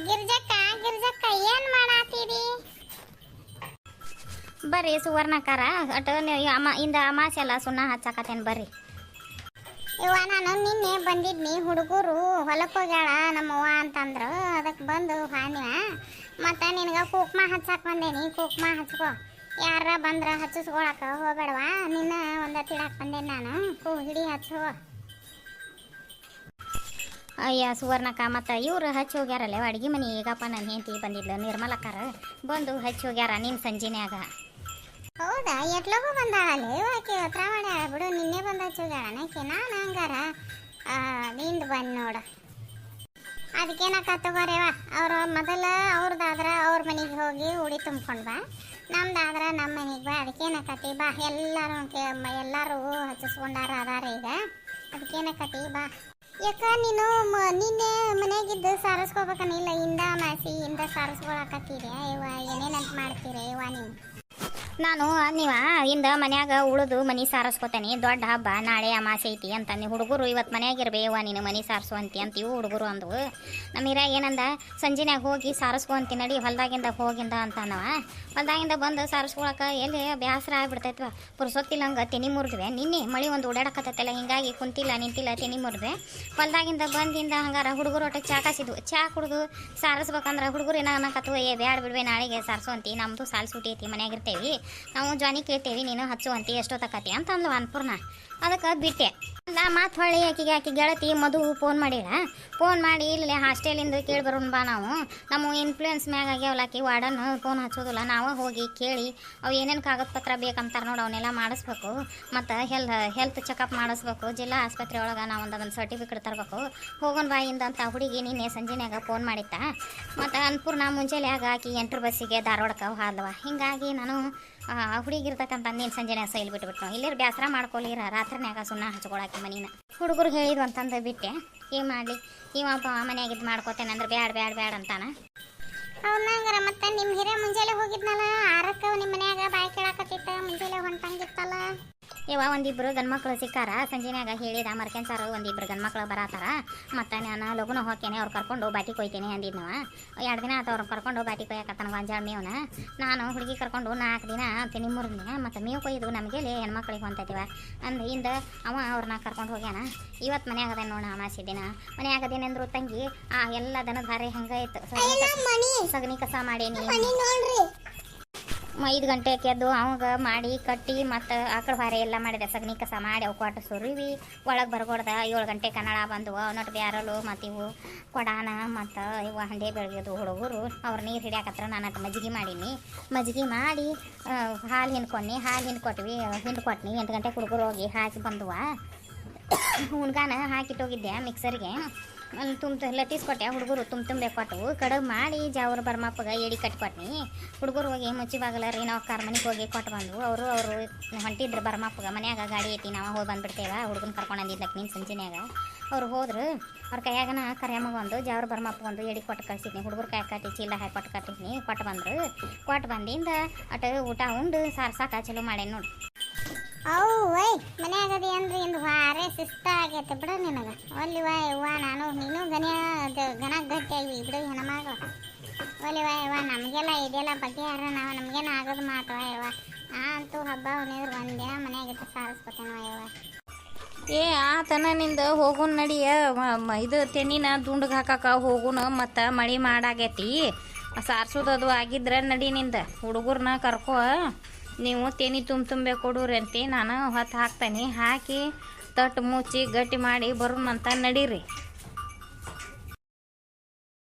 ಗಿರ್ಜಕ್ಕ ಗಿರ್ಜಕ್ಕ ಏನ್ ಮಾಡಾತೀರಿ? ಬರ್ರಿ ಸುವರ್ಣಕಾರ ಅಟ ಇಂದ ಅಮಾಸೆ ಎಲ್ಲ ಸುಣ್ಣ ಹಚ್ಚಾಕತ್ತೇನೆ ಬರ್ರಿ. ಇವ ನಾನು ನಿನ್ನೆ ಬಂದಿದ್ನಿ, ಹುಡುಗರು ಹೊಲಕ್ಕೆ ಹೋಗ್ಯಾಳ ನಮ್ಮವ್ವ ಅಂತಂದ್ರು, ಅದಕ್ಕೆ ಬಂದು ಹಾನಿವ ಮತ್ತು ನಿನಗೆ ಕುಕ್ಮ ಹಚ್ಚಾಕ ಬಂದೇನಿ. ಕುಕ್ಮ ಹಚ್ಕೋ, ಯಾರ ಬಂದ್ರೆ ಹಚ್ಚಿಸ್ಕೊಳಕ ಹೋಗ್ಬೇಡವಾ, ನಿನ್ನ ಒಂದು ತಿಡಾಕ್ ಬಂದೇನಿ ನಾನು. ಹಿಡಿ ಹಚ್ಚೋ. ಅಯ್ಯ ಸುವರ್ಣಕ್ಕ ಮತ್ತು ಇವ್ರು ಹಚ್ಚಿ ಹೋಗ್ಯಾರಲ್ಲ ಅಡುಗೆ ಮನೆ. ಈಗಪ್ಪ ನನ್ನ ಹೆಂಡತಿ ಬಂದಿದ್ಲು ನಿರ್ಮಲಕ್ಕಾರ, ಬಂದು ಹಚ್ಚಿ ಹೋಗ್ಯಾರ ನಿನ್ನ ಸಂಜಿನ್ಯಾಗ. ಹೌದಾ? ಎಟ್ಲಗೂ ಬಂದಾಳಲ್ಲಿ ಆಕೆ ಹತ್ರ ಮಾಡ್ಯಾಳ ಬಿಡು. ನಿನ್ನೆ ಬಂದು ಹಚ್ಚಿ ಹೋಗ್ಯಾಳನಕ್ಕೆ. ನಾನು ಹಂಗಾರ ನಿಂದು ಬಂದು ನೋಡು. ಅದಕ್ಕೇನಕ್ಕ ತಗೋರೇವ, ಅವ್ರು ಮೊದಲು ಅವ್ರದ್ದಾದ್ರೆ ಅವ್ರ ಮನೆಗೆ ಹೋಗಿ ಉಡಿ ತುಂಬ್ಕೊಂಡು ಬಾ, ನಮ್ದಾದ್ರೆ ನಮ್ಮ ಮನೆಗೆ ಬಾ. ಅದಕ್ಕೇನಕ್ಕತಿ ಬಾ, ಎಲ್ಲರೂ ಹಚ್ಚಿಸ್ಕೊಂಡಾರ ಅದಾರ ಈಗ. ಅದಕ್ಕೇನಕ್ಕತಿ ಬಾ. ಯಾಕ ನೀನು ನಿನ್ನೆ ಮನೆಯಾಗಿದ್ದು ಸಾರಿಸ್ಕೋಬೇಕನಿಲ್ಲ? ಇಂದ ಮಾಸಿ ಇಂದ ಸಾರಿಸ್ಕೊಳಕತ್ತೀರಿ ಇವ, ಏನೇನಂತ ಮಾಡ್ತೀರಿ ಇವ ನೀವು? ನಾನು ನೀವ ಇಂದ ಮನ್ಯಾಗ ಉಳಿದು ಮನೆ ಸಾರಿಸ್ಕೊತೇನೆ, ದೊಡ್ಡ ಹಬ್ಬ ನಾಳೆ ಅಮಾಸೆ ಐತಿ ಅಂತ ನೀವು ಹುಡುಗರು ಇವತ್ತು ಮನ್ಯಾಗಿರ್ಬೇವ ನೀನು ಮನೆ ಸಾರಿಸುವಂತಿ ಅಂತ ಇವು ಹುಡುಗರು ಅಂದವು. ನಮ್ಮ ಹಿರ ಏನಂದ ಸಂಜೆನಾಗ ಹೋಗಿ ಸಾರಿಸ್ಕೊಂತಿ ನಡಿ ಹೊಲ್ದಾಗಿಂದ ಹೋಗಿಂದ ಅಂತನವ. ಹೊಲ್ದಾಗಿಂದ ಬಂದು ಸಾರಿಸ್ಕೊಳಕ್ಕೆ ಎಲ್ಲಿ ಬೇಸರ ಆಗ್ಬಿಡ್ತೈತ್ವ, ಪುರ್ಸೊತ್ತಿಲ್ಲ ಹಂಗೆ ತೆನಿ ಮುರಿದ್ವೆ. ನಿನ್ನೆ ಮಳೆ ಒಂದು ಓಡಾಡಕತ್ತೈತಲ್ಲ, ಹಿಂಗಾಗಿ ಕುಂತಿಲ್ಲ ನಿಂತಿಲ್ಲ ತೆನಿ ಮುರಿದ್ವೆ. ಹೊಲ್ದಾಗಿಂದ ಬಂದಿಂದ ಹಂಗಾರ ಹುಡುಗರು ಒಟ್ಟು ಚಾ ಕಾಸಿದ್ವು. ಚಾ ಕುಡಿದು ಸಾರಿಸ್ಬೇಕಂದ್ರೆ ಹುಡುಗರು ಏನೋ ಅನ್ನಕತ್ತು, ಬ್ಯಾಡ ಬಿಡ್ವೆ ನಾಳೆಗೆ ಸಾರಿಸುವಂತಿ, ನಮ್ಮದು ಸಾಲು ಸೂಟಿ ಐತಿ ಮನ್ಯಾಗಿರ್ತೇವಿ, ನಾವು ಜಾನಿ ಕೇಳ್ತೇವಿ, ನೀನು ಹಚ್ಚುವಂತಿ ಎಷ್ಟೊತ್ತಕತಿ ಅಂತ ಅಂದ್ಲು ಅನ್ಪೂರ್ಣ. ಅದಕ್ಕೆ ಬಿಟ್ಟೆ. ಅಲ್ಲ ಮತ್ತು ಹೊಳ್ಳಿ ಆಕಿ ಗೆಳತಿ ಮಧು ಫೋನ್ ಮಾಡಿಲ್ಲ. ಫೋನ್ ಮಾಡಿ ಇಲ್ಲಿ ಹಾಸ್ಟೆಲಿಂದ ಕೇಳಿ ಬರೋಣ ಬಾ, ನಾವು ನಮ್ಮ ಇನ್ಫ್ಲೂಯೆನ್ಸ್ ಮ್ಯಾಗ ಆಗ್ಯಾವಲ್ಲ, ಆಕಿ ವಾರ್ಡನ್ ಫೋನ್ ಹಚ್ಚೋದಿಲ್ಲ, ನಾವು ಹೋಗಿ ಕೇಳಿ ಅವು ಏನೇನು ಕಾಗದ ಪತ್ರ ಬೇಕಂತಾರೆ ನೋಡಿ ಅವನ್ನೆಲ್ಲ ಮಾಡಿಸ್ಬೇಕು. ಮತ್ತು ಹೆಲ್ತ್ ಚೆಕಪ್ ಮಾಡಿಸ್ಬೇಕು. ಜಿಲ್ಲಾ ಆಸ್ಪತ್ರೆ ಒಳಗೆ ನಾವು ಒಂದು ಸರ್ಟಿಫಿಕೇಟ್ ತರಬೇಕು. ಹೋಗೋಣ ಬಾಯಿಂದ ಅಂತ ಹುಡುಗಿ ನಿನ್ನೆ ಸಂಜೆನಾಗ ಫೋನ್ ಮಾಡಿತ್ತ. ಮತ್ತು ಅನ್ಪೂರ್ಣ ಮುಂಜಾನೆ ಆಕಿ 8 ಬಸ್ಸಿಗೆ ಧಾರವಾಡಕ್ಕೆ ಹಾದ್ವ. ಹಿಂಗಾಗಿ ನಾನು ಹುಡುಗಿರ್ತಕ್ಕಂಥ ನೀನು ಸಂಜೆನಾಗ ಸೈಲ್ ಬಿಟ್ಬಿಟ್ಟು ಇಲ್ಲೇ ಬೇಸರ ಮಾಡ್ಕೊಲಿರ ರಾತ್ರಿನಾಗ ಸುಣ್ಣ ಹಚ್ಕೊಳಕ್ಕೆ ಮನಿನ ಹುಡುಗರು ಹೇಳಿದ್ರು ಅಂತಂದು ಬಿಟ್ಟೆ. ಏನು ಮಾಡಲಿ, ಇವಪ್ಪ ಮನೆಯಾಗಿದ್ದು ಮಾಡ್ಕೋತೇನೆ ಅಂದ್ರೆ ಬ್ಯಾಡ ಅಂತಾನ. ಹೌದಂಗಾರ ಮತ್ತೆ ನಿಮ್ಮ ಹಿರೇ ಮುಂಜಾನೆ ಹೋಗಿದ್ನಲ್ಲ 6ಕ್ಕೆ ನಿಮ್ಮ ಮನ್ಯಾಗ ಬಾಯಿ ಕೇಳಾಕತ್ತಿತ್ತ, ಮುಂಜಾನೆ ಹೊಂಟಂಗಿತ್ತಲ್ಲ. ಒಂದಿಬ್ರು ಗಂಡ್ಮಕ್ಳು ಸಿಕ್ಕಾರ. ಸಂಜೆನಾಗ ಹೇಳಿದ ಮರ್ಕೆನ್ಸಾರು ಒಂದಿಬ್ರು ಗಂಡ್ಮಕ್ಳು ಬರತ್ತಾರ, ಮತ್ತು ನಾನು ಲಗುನ ಹೋಗ್ತೇನೆ, ಅವ್ರು ಕರ್ಕೊಂಡು ಬಾಟಿ ಕೊಯ್ತೇನೆ ಅಂದಿದ್ನವ. 2 ದಿನ ಆತ ಅವ್ರು ಕರ್ಕೊಂಡು ಬಾಟಿ ಕೊಯ್ಯಕತ್ತಾನ ಗೊಂಜಾಳ ಮೇವನ. ನಾನು ಹುಡುಗಿ ಕರ್ಕೊಂಡು 4 ದಿನ ತೆನಿ ಮುರಿದ್ನೆ. ಮತ್ತು ಮೇವು ಕೊಯ್ದು ನಮಗೆ ಹೆಣ್ಮಕ್ಳಿಗೆ ಹೊಂತೈತಿವ ಅಂದಿಂದ ಅವ ಅವ್ರನ್ನ ಕರ್ಕೊಂಡು ಹೋಗ್ಯಾನ. ಇವತ್ತು ಮನ್ಯಾಗದ ನೋಡ ಅಮಾಸಿ ದಿನ. ಮನ್ಯಾಗದೇನೆಂದ್ರು ತಂಗಿ ಎಲ್ಲ ದನದ ಹಾರೆ ಹಂಗಾಯ್ತು, ಸಗಣಿ ಕಸ ಮಾಡೇನಿ. 5 ಗಂಟೆಗೆ ಎದ್ದು ಅವಾಗ ಮಾಡಿ ಕಟ್ಟಿ ಮತ್ತು ಆಕಳ ಬಾರೆ ಎಲ್ಲ ಮಾಡಿದೆ. ಸಗಣಿ ಕಸ ಮಾಡಿ ಅವು ಕೊಟ್ಟು ಸುರಿವಿ ಒಳಗೆ ಬರ್ಕೊಡ್ದ. 7 ಗಂಟೆ ಕನ್ನಡ ಬಂದವು. ಅವನೊಟ್ಟು ಬ್ಯಾರಲು ಮತ್ತು ಇವು ಕೊಡಾನ ಮತ್ತು ಇವು ಹಂಡೆ ಬೆಳಗ್ಗೆದು ಹುಡುಗರು ಅವ್ರು ನೀರು ಹಿಡಿಯಾಕತ್ರ. ನಾನು ಅಟ್ಟು ಮಜ್ಜಿಗೆ ಮಾಡೀನಿ. ಮಜ್ಜಿಗೆ ಮಾಡಿ ಹಾಲು ಹಿಂಡ್ಕೊಟ್ವಿ. ಹಿಂಡ್ಕೊಟ್ನಿ. 8 ಗಂಟೆಗೆ ಹುಡುಗರು ಹೋಗಿ ಹಾಕಿ ಬಂದುವ. ಹುಣ್ಗಾನ ಹಾಕಿಟ್ಟೋಗಿದ್ದೆ ಮಿಕ್ಸರ್ಗೆ. ಲತೀಸ್ಕೊಟ್ಟೆ. ಹುಡುಗರು ತುಂಬೆ ಕೊಟ್ಟವು. ಕಡುಬು ಮಾಡಿ ಜಾವ್ರ ಬರ್ಮಪ್ಪಗೆ ಎಡಿ ಕಟ್ಕೊಟ್ನಿ. ಹುಡುಗರು ಹೋಗಿ ಮುಚ್ಚಿ ಬಾಗಲ ರೀ ನಾವು ಕಾರ್ ಮನೆಗೆ ಹೋಗಿ ಕೊಟ್ಟು ಬಂದ್ವು. ಅವರು ಹೊಂಟಿದ್ರು ಬರ್ಮಪ್ಪಗೆ. ಮನ್ಯಾಗ ಗಾಡಿ ಐತಿ, ನಾವು ಹೋಗಿ ಬಂದುಬಿಡ್ತೇವೆ. ಹುಡುಗನ ಕರ್ಕೊಂಡು ಅಂದಿದ್ದಕ್ಕೆ ನೀನು ಸಂಜೆನಾಗ ಅವ್ರು ಹೋದ್ರು. ಅವ್ರ ಕೈಯಾಗನ ಕರಿಯಮ್ಮಗೊಂದು ಜಾವ್ರ ಬರ್ಮಪ್ಪಗೊಂದು ಎಡಿ ಕೊಟ್ಟು ಕಳಿಸಿದ್ನಿ. ಹುಡುಗರು ಕೈ ಕಟ್ಟಿ ಚೀಲ ಹಾಕಿ ಕೊಟ್ಟು ಕಟ್ಟಿದ್ನಿ. ಕೊಟ್ಟು ಬಂದರು. ಕೊಟ್ಟು ಬಂದಿಂದ ಊಟ ಉಂಡು ಸಾರ್ಸಾಕ ಚಲೋ ಮಾಡೇನಿ ನೋಡಿ. ವೈ ಮನ್ಯಾಗದಿ ಅಂದ್ರೆ ಇಂದು ಹಾರೆ ಶಿಸ್ತಾಗೈತೆ ಬಿಡು ನಿನಗೆ. ಒಲ್ಲಿವ ಇವ್ವ ನಾನು ನೀನು ಗನ ಗಟ್ಟಿಯಾಗಿ ಬಿಡು ಹೆಣ್ಮಗಳು. ಒಲಿವ ಇವ ನಮಗೆಲ್ಲ ಇದೆಲ್ಲ ಬಗೆಯಾರ, ನಾವು ನಮಗೇನು ಆಗೋದು ಮಾತವ ಇವ. ಅಂತೂ ಹಬ್ಬ ಅವನಿದ್ರು ಒಂದಿನ ಮನ್ಯಾಗಿಟ್ಟು ಸಾರಿಸ್ಕೊತೇನವ ಇವ. ಆತನ ನಿಂದ ಹೋಗುನ್ ನಡಿಯ. ಇದು ತೆನಿನ ದುಂಡಗೆ ಹಾಕಾಕ ಹೋಗುನು. ಮತ್ತು ಮಳೆ ಮಾಡಾಗೈತಿ, ಸಾರ್ಸೋದದು ಆಗಿದ್ರೆ ನಡಿ ನಿಂದ. ಹುಡುಗರ್ನ ಕರ್ಕೊ, ನೀವು ತೆನಿ ತುಂಬೆ ಕೊಡೂರಿ ಅಂತಿ. ನಾನು ಹೊತ್ತು ಹಾಕ್ತೇನೆ. ಹಾಕಿ ತಟ್ಟು ಮುಚ್ಚಿ ಗಟ್ಟಿ ಮಾಡಿ ಬರೋಣಂತ ನಡೀರಿ.